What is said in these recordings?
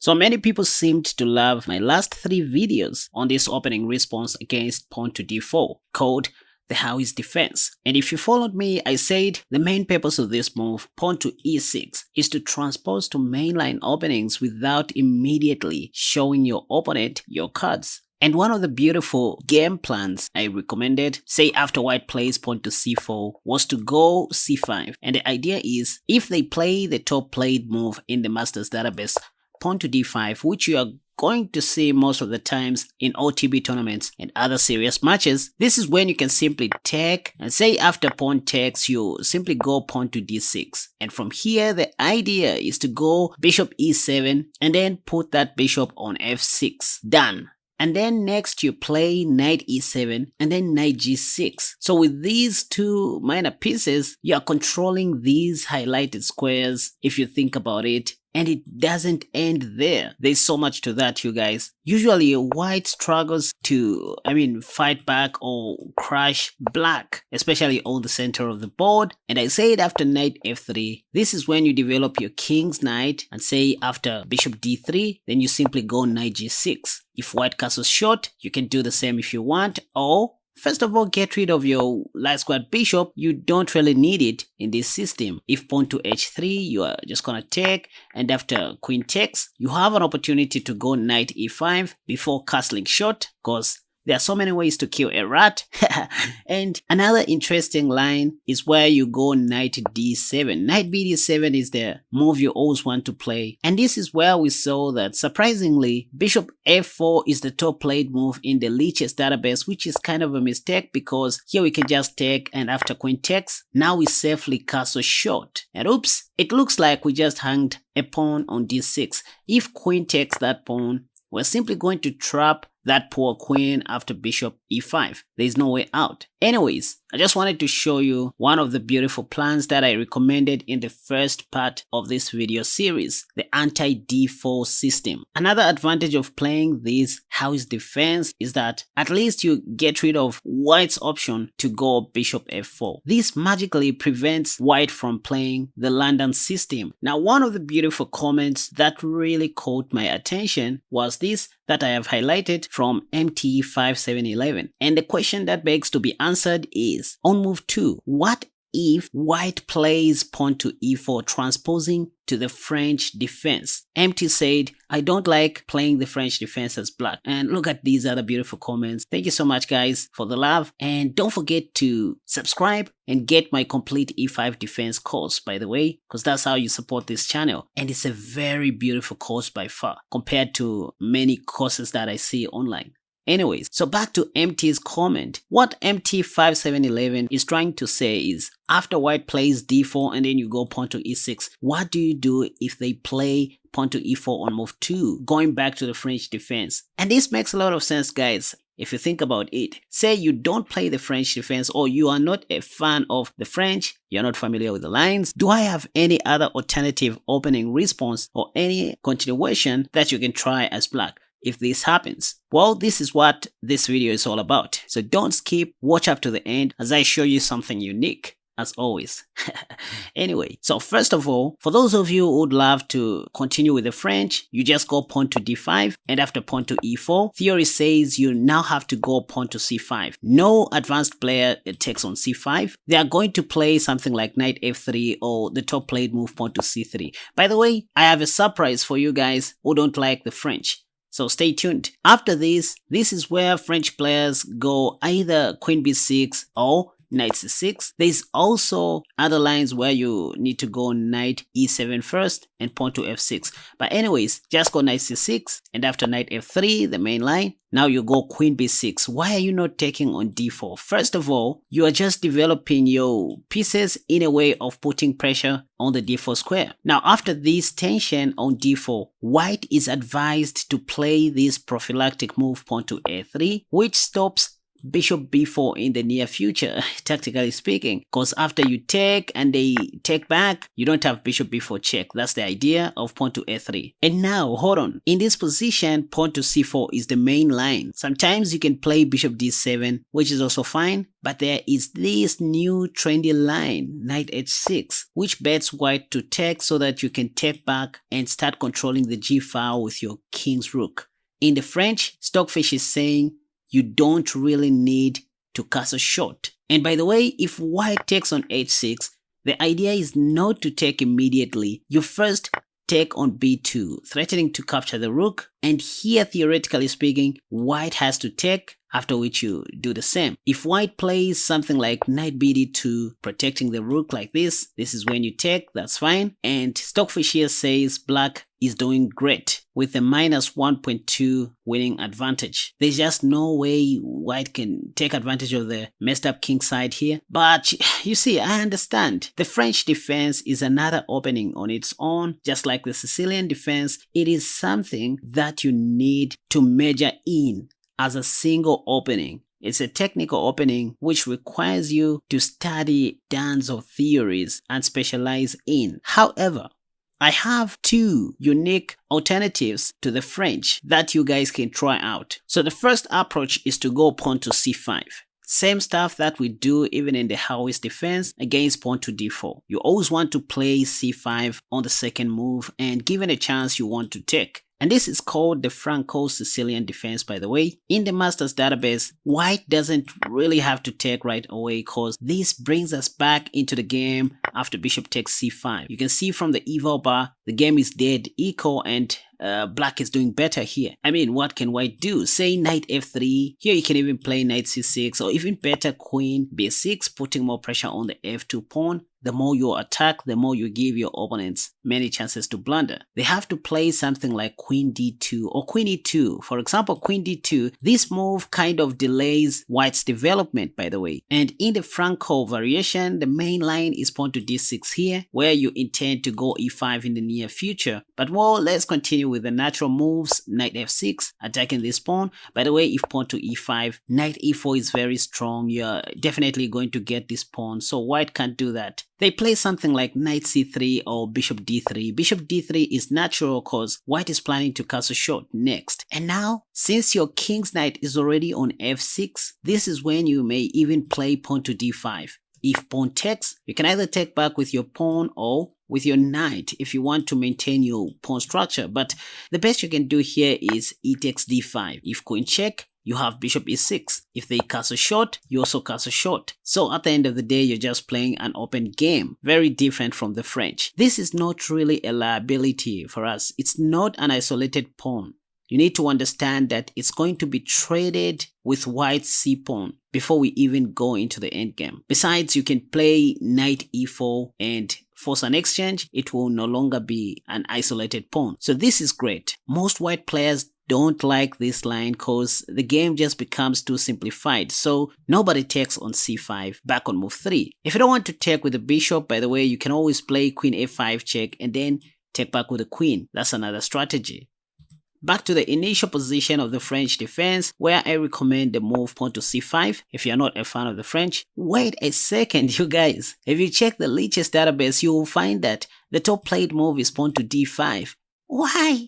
So many people seemed to love my last 3 videos on this opening response against pawn to d4, called the Howie's defense. And if you followed me, I said the main purpose of this move, pawn to e6, is to transpose to mainline openings without immediately showing your opponent your cards. And one of the beautiful game plans I recommended, say after white plays pawn to c4, was to go c5. And the idea is, if they play the top played move in the Masters database, pawn to d5, which you are going to see most of the times in OTB tournaments and other serious matches, this is when you can simply take, and say after pawn takes, you simply go pawn to d6. And from here, the idea is to go bishop e7 and then put that bishop on f6. Done. And then next you play knight e7 and then knight g6. So with these 2 minor pieces, you are controlling these highlighted squares if you think about it. And it doesn't end there. There's so much to that, you guys. Usually white struggles to, fight back or crush black, especially on the center of the board. And I said after knight f3, this is when you develop your king's knight, and say after bishop d3, then you simply go knight g6. If white castles short, you can do the same if you want, or first of all, get rid of your light squared bishop. You don't really need it in this system. If pawn to h3, you are just gonna take, and after queen takes, you have an opportunity to go knight e5 before castling short, because there are so many ways to kill a rat. And another interesting line is where you go knight d7. Knight bd7 is the move you always want to play. And this is where we saw that, surprisingly, bishop f4 is the top played move in the Lichess database, which is kind of a mistake, because here we can just take, and after queen takes, now we safely castle short. And oops, it looks like we just hanged a pawn on d6. If queen takes that pawn, we're simply going to trap that poor queen after bishop e5. There's no way out. Anyways, I just wanted to show you one of the beautiful plans that I recommended in the first part of this video series, the anti-d4 system. Another advantage of playing this Howie's defense is that at least you get rid of white's option to go bishop f4. This magically prevents white from playing the London system. Now, one of the beautiful comments that really caught my attention was this that I have highlighted from Nc3 and the question that begs to be answered is, on move 2, what if white plays pawn to e4 transposing to the French defense? MT said, I don't like playing the French defense as black. And look at these other beautiful comments. Thank you so much, guys, for the love. And don't forget to subscribe and get my complete e5 defense course, by the way, because that's how you support this channel. And it's a very beautiful course by far compared to many courses that I see online. Anyways, so back to MT's comment. What Nc3 is trying to say is, after white plays d4 and then you go pawn to e6, what do you do if they play pawn to e4 on move 2, going back to the French defense? And this makes a lot of sense, guys. If you think about it, say you don't play the French defense, or you are not a fan of the French, you're not familiar with the lines. Do I have any other alternative opening response or any continuation that you can try as black if this happens? Well, this is what this video is all about. So don't skip, watch up to the end as I show you something unique, as always. Anyway, so first of all, for those of you who would love to continue with the French, you just go pawn to d5, and after pawn to e4, theory says you now have to go pawn to c5. No advanced player takes on c5. They are going to play something like knight f3 or the top played move pawn to c3. By the way, I have a surprise for you guys who don't like the French. So stay tuned. After this is where French players go either queen b6 or knight c6. There's also other lines where you need to go knight e7 first and pawn to f6. But anyways, just go knight c6, and after knight f3, the main line, now you go queen b6. Why are you not taking on d4? First of all, you are just developing your pieces in a way of putting pressure on the d4 square. Now, after this tension on d4, white is advised to play this prophylactic move pawn to a3, which stops bishop b4 in the near future, tactically speaking, because after you take and they take back, you don't have bishop b4 check. That's the idea of pawn to a3. And now, hold on. In this position, pawn to c4 is the main line. Sometimes you can play bishop d7, which is also fine, but there is this new trendy line, knight h6, which bets white to take so that you can take back and start controlling the g file with your king's rook. In the French, Stockfish is saying you don't really need to castle short. And by the way, if white takes on h6, the idea is not to take immediately. You first take on b2, threatening to capture the rook, and here, theoretically speaking, white has to take, after which you do the same. If white plays something like knight bd2, protecting the rook like this is when you take, that's fine. And Stockfish here says black is doing great with a minus 1.2 winning advantage. There's just no way white can take advantage of the messed up king side here. But you see, I understand. The French defense is another opening on its own. Just like the Sicilian defense, it is something that you need to measure in as a single opening. It's a technical opening which requires you to study tons of theories and specialize in. However, I have two unique alternatives to the French that you guys can try out. So the first approach is to go pawn to c5. Same stuff that we do even in the Howie's defense against pawn to d4. You always want to play c5 on the second move, and given a chance you want to take. And this is called the Franco-Sicilian defense, by the way. In the master's database, white doesn't really have to take right away because this brings us back into the game after bishop takes c5. You can see from the eval bar, the game is dead equal and black is doing better here. I mean, what can white do? Say knight f3. Here you can even play knight c6, or even better queen b6, putting more pressure on the f2 pawn. The more you attack, the more you give your opponents many chances to blunder. They have to play something like queen d2 or queen e2. For example, queen d2, this move kind of delays white's development, by the way. And in the Franco variation, the main line is pawn to d6 here, where you intend to go e5 in the near future. But well, let's continue with the natural moves. Knight f6, attacking this pawn. By the way, if pawn to e5, knight e4 is very strong. You're definitely going to get this pawn, so white can't do that. They play something like knight c3 or bishop d3. Bishop d3 is natural because white is planning to castle short next. And now, since your king's knight is already on f6, this is when you may even play pawn to d5. If pawn takes, you can either take back with your pawn or with your knight if you want to maintain your pawn structure. But the best you can do here is e takes d5. If queen check, you have bishop e6. If they castle short, you also castle short. So at the end of the day, you're just playing an open game. Very different from the French. This is not really a liability for us. It's not an isolated pawn. You need to understand that it's going to be traded with white's c-pawn before we even go into the endgame. Besides, you can play knight e4 and force an exchange. It will no longer be an isolated pawn. So this is great. Most white players don't like this line because the game just becomes too simplified. So nobody takes on c5, back on move 3. If you don't want to take with the bishop, by the way, you can always play queen a5 check and then take back with the queen. That's another strategy. Back to the initial position of the French defense, where I recommend the move pawn to c5 if you're not a fan of the French. Wait a second, you guys. If you check the Lichess database, you will find that the top played move is pawn to d5. Why?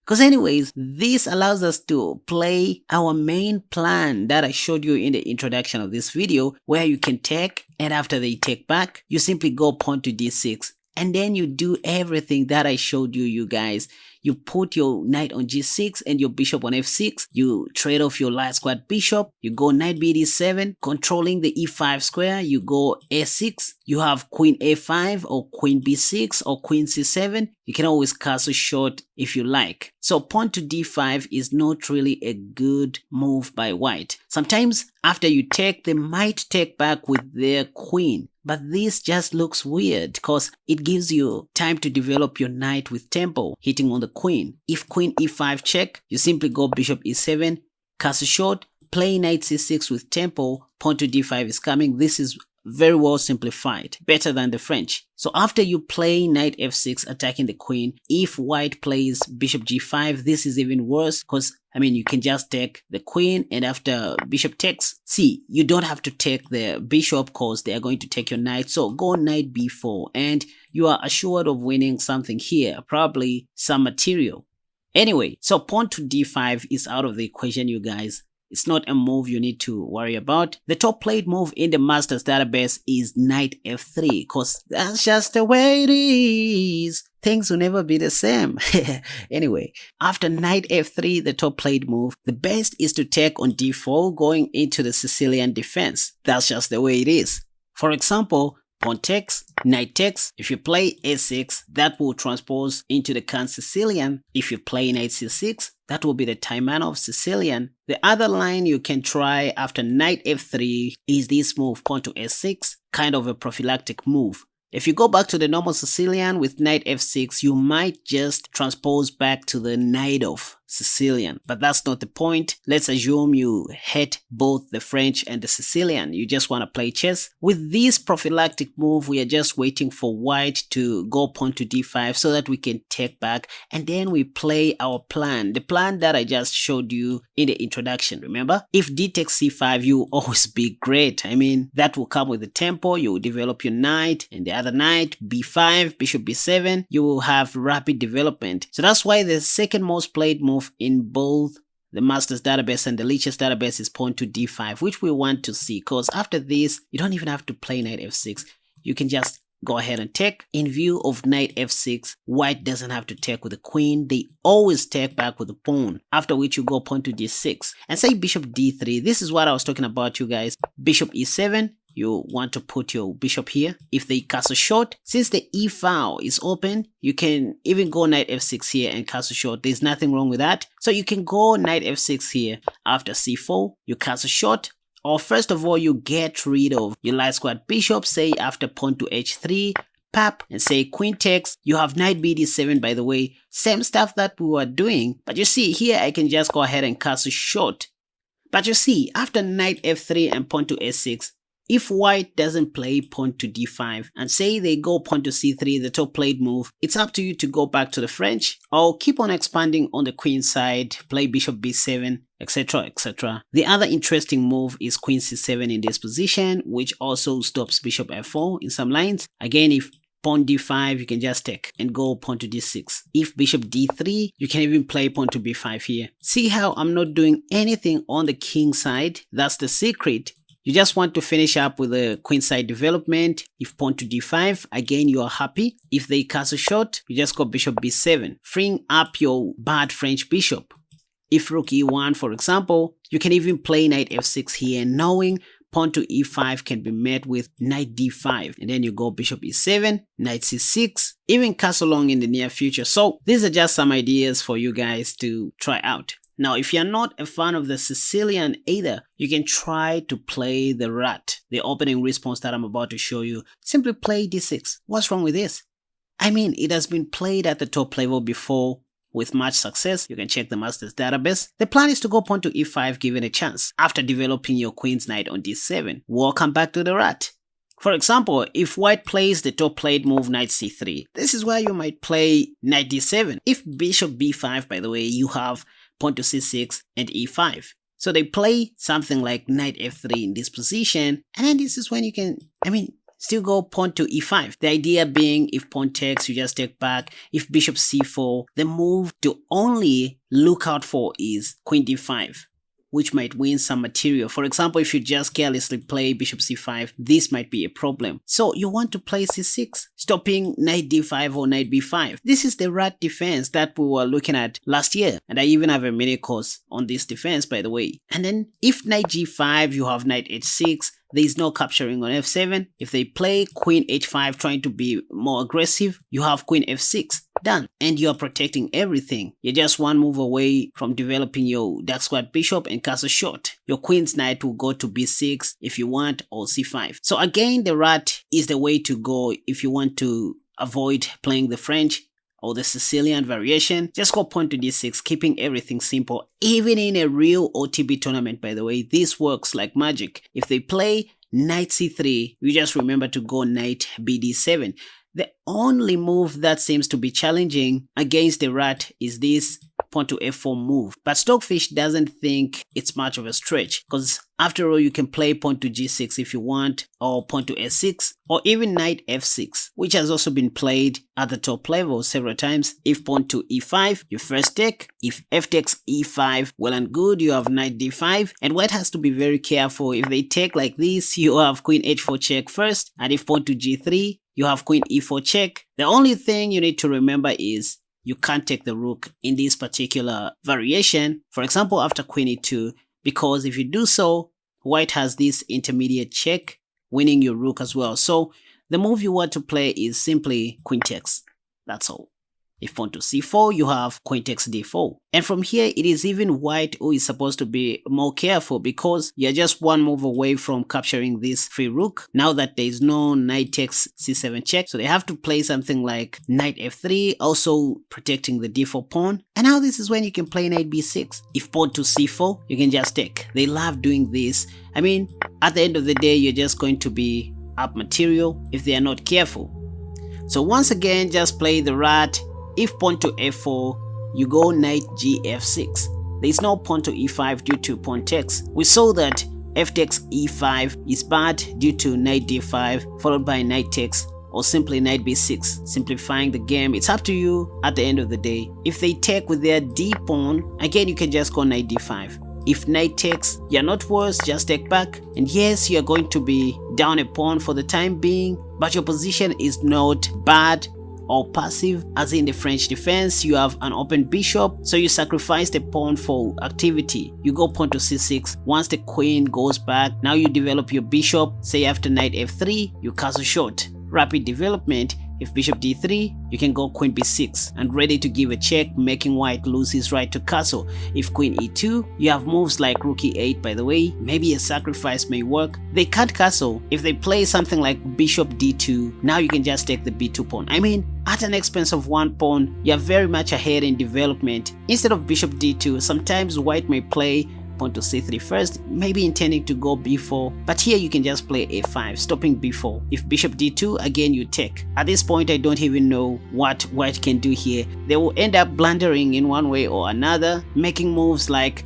Because anyways, this allows us to play our main plan that I showed you in the introduction of this video, where you can take, and after they take back, you simply go pawn to d6. And then you do everything that I showed you, you guys. You put your knight on g6 and your bishop on f6. You trade off your light squared bishop. You go knight bd7, controlling the e5 square. You go a6. You have queen a5 or queen b6 or queen c7. You can always castle short if you like. So pawn to d5 is not really a good move by white. Sometimes after you take, they might take back with their queen. But this just looks weird because it gives you time to develop your knight with tempo, hitting on the queen. If queen e5 check, you simply go bishop e7, castle short, play knight c6 with tempo, pawn to d5 is coming. This is very well simplified, better than the French. So after you play knight f6 attacking the queen, if white plays bishop g5, this is even worse because you can just take the queen, and after bishop takes, see, you don't have to take the bishop because they are going to take your knight. So go knight b4 and you are assured of winning something here, probably some material. Anyway, so pawn to d5 is out of the equation, you guys. It's not a move you need to worry about. The top played move in the Masters database is knight f3 because that's just the way it is. Things will never be the same. Anyway, after knight f3, the top played move, the best is to take on d4 going into the Sicilian defense. That's just the way it is. For example, pawn takes, knight takes. If you play a6, that will transpose into the Can-Sicilian. If you play knight c6, that will be the Taimanov Sicilian. The other line you can try after knight f3 is this move, pawn to s6, kind of a prophylactic move. If you go back to the normal Sicilian with knight f6, you might just transpose back to the knight of Sicilian, but that's not the point. Let's assume you hate both the French and the Sicilian. You just want to play chess. With this prophylactic move, we are just waiting for white to go pawn to d5 so that we can take back, and then we play our plan. The plan that I just showed you in the introduction, remember? If d takes c5, you will always be great. That will come with the tempo. You will develop your knight, and the other knight, b5, bishop b7, you will have rapid development. So that's why the second most played move in both the Masters database and the Lichess database is pawn to d5, which we want to see, because after this, you don't even have to play knight f6. You can just go ahead and take. In view of knight f6, white doesn't have to take with the queen. They always take back with the pawn, after which you go pawn to d6 and say bishop d3. This is what I was talking about, you guys. Bishop e7. You want to put your bishop here. If they castle short, since the e file is open, you can even go knight f6 here and castle short. There's nothing wrong with that. So you can go knight f6 here. After c4, you castle short. Or first of all, you get rid of your light squared bishop, say after pawn to h3, pap, and say queen takes. You have knight bd7, by the way. Same stuff that we were doing. But you see, here I can just go ahead and castle short. But you see, after knight f3 and pawn to s6, if white doesn't play pawn to d5 and say they go pawn to c3, the top played move, it's up to you to go back to the French or keep on expanding on the queen side, play bishop b7, etc, etc. The other interesting move is queen c7 in this position, which also stops bishop f4 in some lines. Again, if pawn d5, you can just take and go pawn to d6. If bishop d3, you can even play pawn to b5 here. See how I'm not doing anything on the king side? That's the secret. You just want to finish up with the queenside development. If pawn to d5, again you are happy. If they castle short, you just go bishop b7, freeing up your bad French bishop. If rook e1, for example, you can even play knight f6 here, knowing pawn to e5 can be met with knight d5, and then you go bishop e7, knight c6, even castle long in the near future. So these are just some ideas for you guys to try out. Now, if you're not a fan of the Sicilian either, you can try to play the rat, the opening response that I'm about to show you. Simply play d6. What's wrong with this? It has been played at the top level before with much success. You can check the Masters database. The plan is to go pawn to e5 given a chance after developing your queen's knight on d7. Welcome back to the rat. For example, if white plays the top played move knight c3, this is where you might play knight d7. If bishop b5, by the way, you have pawn to c6 and e5. So they play something like knight f3 in this position, and then this is when you can, still go pawn to e5. The idea being, if pawn takes, you just take back. If bishop c4, the move to only look out for is queen d5, which might win some material. For example, if you just carelessly play bishop c5, this might be a problem. So you want to play c6, stopping knight d5 or knight b5. This is the rat defense that we were looking at last year, and I even have a mini course on this defense, by the way. And then if knight g5, you have knight h6, there is no capturing on f7. If they play queen h5 trying to be more aggressive, you have queen f6. Done. And you are protecting everything. You're just one move away from developing your dark squared bishop and castle short. Your queen's knight will go to b6 if you want, or c5. So again, the rat is the way to go if you want to avoid playing the French or the Sicilian variation. Just go pawn to d6, keeping everything simple. Even in a real OTB tournament, by the way, this works like magic. If they play knight c3, you just remember to go knight bd7. The only move that seems to be challenging against the rat is this pawn to f4 move. But Stockfish doesn't think it's much of a stretch, because after all, you can play pawn to g6 if you want, or pawn to s6, or even knight f6, which has also been played at the top level several times. If pawn to e5, you first take. If f takes e5, well and good, you have knight d5. And white has to be very careful. If they take like this, you have queen h4 check first, and if pawn to g3, you have queen e4 check. The only thing you need to remember is you can't take the rook in this particular variation, for example after queen e2, because if you do so, white has this intermediate check, winning your rook as well. So the move you want to play is simply queen takes. That's all. If pawn to c4, you have queen takes d4. And from here, it is even white who is supposed to be more careful, because you're just one move away from capturing this free rook. Now that there is no knight takes c7 check, so they have to play something like knight f3, also protecting the d4 pawn. And now this is when you can play knight b6. If pawn to c4, you can just take. They love doing this. I mean, at the end of the day, you're just going to be up material if they are not careful. So once again, just play the rat. If pawn to f4, you go knight gf6. There is no pawn to e5 due to pawn takes. We saw that f takes e5 is bad due to knight d5 followed by knight takes, or simply knight b6, simplifying the game. It's up to you at the end of the day. If they take with their d pawn, again you can just go knight d5. If knight takes, you're not worse, just take back. And yes, you're going to be down a pawn for the time being, but your position is not bad or passive. As in the French defense, you have an open bishop, so you sacrifice the pawn for activity. You go pawn to c6. Once the queen goes back, now you develop your bishop. Say after knight f3, you castle short. Rapid development. If bishop d3, you can go queen b6 and ready to give a check, making white lose his right to castle. If queen e2, you have moves like rook e8, by the way. Maybe a sacrifice may work. They can't castle. If they play something like bishop d2, now you can just take the b2 pawn. I mean, at an expense of one pawn, you're very much ahead in development. Instead of bishop d2, sometimes white may play pawn to c3 first, maybe intending to go b4, but here you can just play a5, stopping b4. If bishop d2, again you take. At this point, I don't even know what white can do here. They will end up blundering in one way or another, making moves like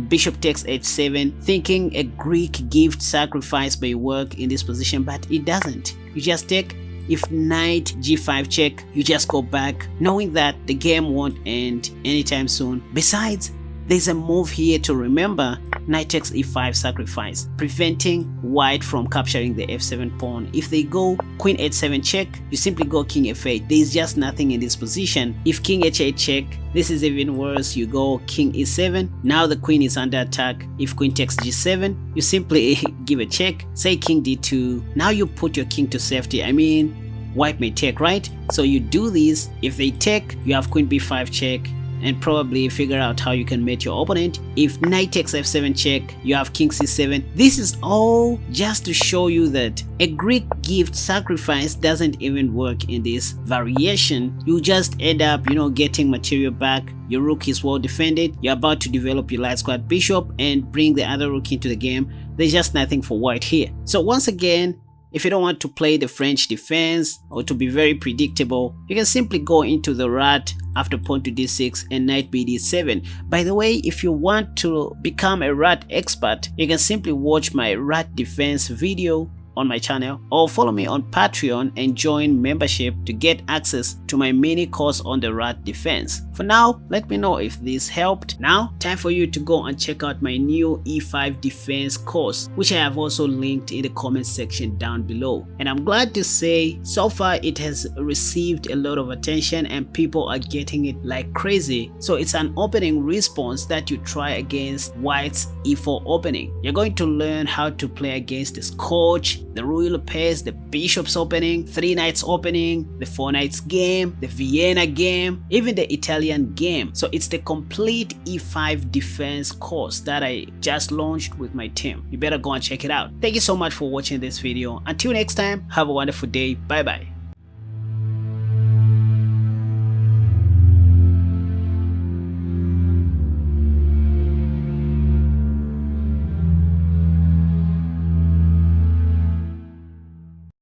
bishop takes h7, thinking a Greek gift sacrifice may work in this position, but it doesn't. You just take. If knight g5 check, you just go back, knowing that the game won't end anytime soon. Besides, there's a move here to remember: knight takes e5 sacrifice, preventing white from capturing the f7 pawn. If they go queen h7 check, you simply go king f8. There's just nothing in this position. If king h8 check, this is even worse. You go king e7. Now the queen is under attack. If queen takes g7, you simply give a check. Say king d2. Now you put your king to safety. I mean, white may take, right? So you do this. If they take, you have queen b5 check, and probably figure out how you can mate your opponent. If knight takes f7 check, you have king c7. This is all just to show you that a Greek gift sacrifice doesn't even work in this variation. You just end up, getting material back. Your rook is well defended. You're about to develop your light squad bishop and bring the other rook into the game. There's just nothing for white here. So once again, if you don't want to play the French defense or to be very predictable, you can simply go into the rat after pawn to d6 and knight bd7. By the way, if you want to become a rat expert, you can simply watch my rat defense video on my channel, or follow me on Patreon and join membership to get access to my mini course on the rat defense. For now, let me know if this helped. Now, time for you to go and check out my new e5 defense course, which I have also linked in the comment section down below. And I'm glad to say, so far it has received a lot of attention and people are getting it like crazy. So it's an opening response that you try against white's e4 opening. You're going to learn how to play against the Scotch, the Ruy Lopez, the Bishop's opening, 3 Knights opening, the 4 Knights game, the Vienna game, even the Italian game. So it's the complete e5 defense course that I just launched with my team. You better go and check it out. Thank you so much for watching this video. Until next time, have a wonderful day. Bye bye.